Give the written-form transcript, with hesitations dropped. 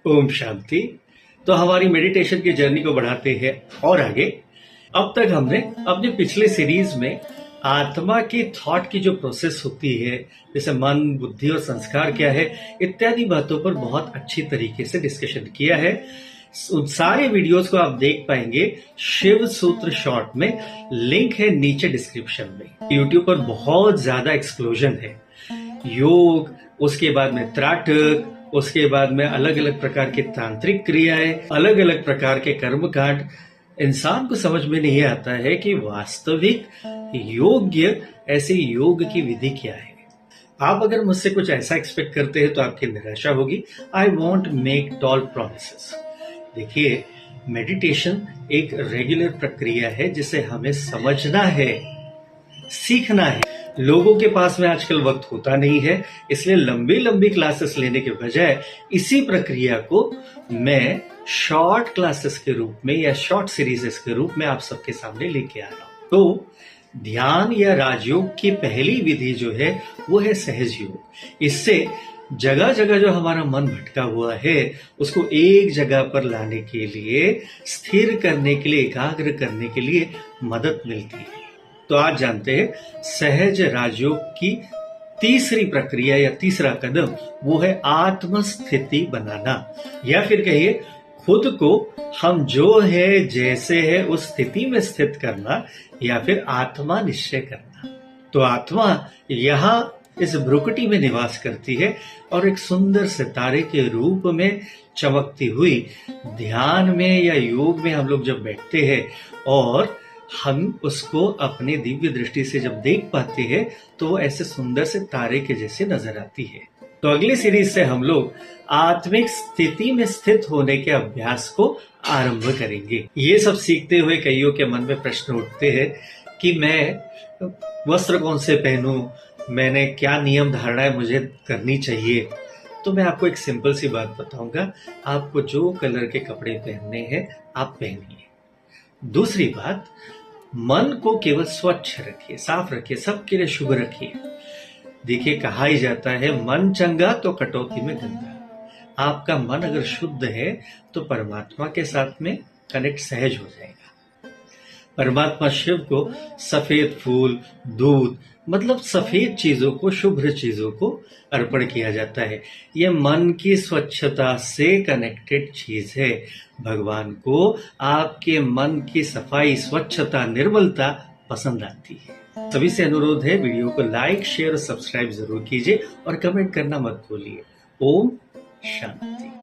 ओम शांति। तो हमारी मेडिटेशन की जर्नी को बढ़ाते हैं और आगे। अब तक हमने अपने पिछले सीरीज में आत्मा की थॉट की जो प्रोसेस होती है, जैसे मन, बुद्धि और संस्कार क्या है, इत्यादि बातों पर बहुत अच्छी तरीके से डिस्कशन किया है। उन सारे वीडियोस को आप देख पाएंगे शिव सूत्र शॉर्ट में, लिंक है नीचे डिस्क्रिप्शन में। यूट्यूब पर बहुत ज्यादा एक्सप्लोजन है। योग, उसके बाद में त्राटक, उसके बाद में अलग अलग प्रकार की तांत्रिक क्रियाएं, अलग अलग प्रकार के कर्मकांड। इंसान को समझ में नहीं आता है कि वास्तविक योग्य ऐसे योग की विधि क्या है। आप अगर मुझसे कुछ ऐसा एक्सपेक्ट करते हैं तो आपकी निराशा होगी। I want make tall promises. देखिए, मेडिटेशन एक रेगुलर प्रक्रिया है जिसे हमें समझना है, सीखना है। लोगों के पास में आजकल वक्त होता नहीं है, इसलिए लंबी लंबी क्लासेस लेने के बजाय इसी प्रक्रिया को मैं शॉर्ट क्लासेस के रूप में या शॉर्ट सीरीजेस के रूप में आप सबके सामने लेके आ रहा हूं। तो ध्यान या राजयोग की पहली विधि जो है वो है सहज योग। इससे जगह जगह जो हमारा मन भटका हुआ है उसको एक जगह पर लाने के लिए, स्थिर करने के लिए, एकाग्र करने के लिए मदद मिलती है। तो आज जानते हैं सहज राजयोग की तीसरी प्रक्रिया या तीसरा कदम, वो है आत्मस्थिति बनाना, या फिर कहिए खुद को हम जो है जैसे है उस स्थिति में स्थित करना, या फिर आत्मा निश्चय करना। तो आत्मा यहाँ इस भ्रुकुटी में निवास करती है और एक सुंदर सितारे के रूप में चमकती हुई ध्यान में या योग में हम लोग जब बैठते हैं और हम उसको अपने दिव्य दृष्टि से जब देख पाते हैं तो वो ऐसे सुंदर से तारे के जैसे नजर आती है। तो अगली सीरीज से हम लोग आत्मिक स्थिति में स्थित होने के अभ्यास को आरंभ करेंगे। ये सब सीखते हुए कईयों के मन में प्रश्न उठते हैं कि मैं वस्त्र कौन से पहनूं, मैंने क्या नियम धारणाएं मुझे करनी चाहिए। तो मैं आपको एक सिंपल सी बात बताऊंगा, आपको जो कलर के कपड़े पहनने हैं आप पहनिए। दूसरी बात, मन को केवल स्वच्छ रखिए, साफ रखिए, सबके लिए शुभ रखिए। देखिए, कहा ही जाता है मन चंगा तो कटौती में गंगा। आपका मन अगर शुद्ध है तो परमात्मा के साथ में कनेक्ट सहज हो जाएगा। परमात्मा शिव को सफेद फूल, दूध, मतलब सफेद चीजों को, शुभ्र चीजों को अर्पण किया जाता है। यह मन की स्वच्छता से कनेक्टेड चीज है। भगवान को आपके मन की सफाई, स्वच्छता, निर्मलता पसंद आती है। सभी से अनुरोध है, वीडियो को लाइक, शेयर और सब्सक्राइब जरूर कीजिए और कमेंट करना मत भूलिए। ओम शांति।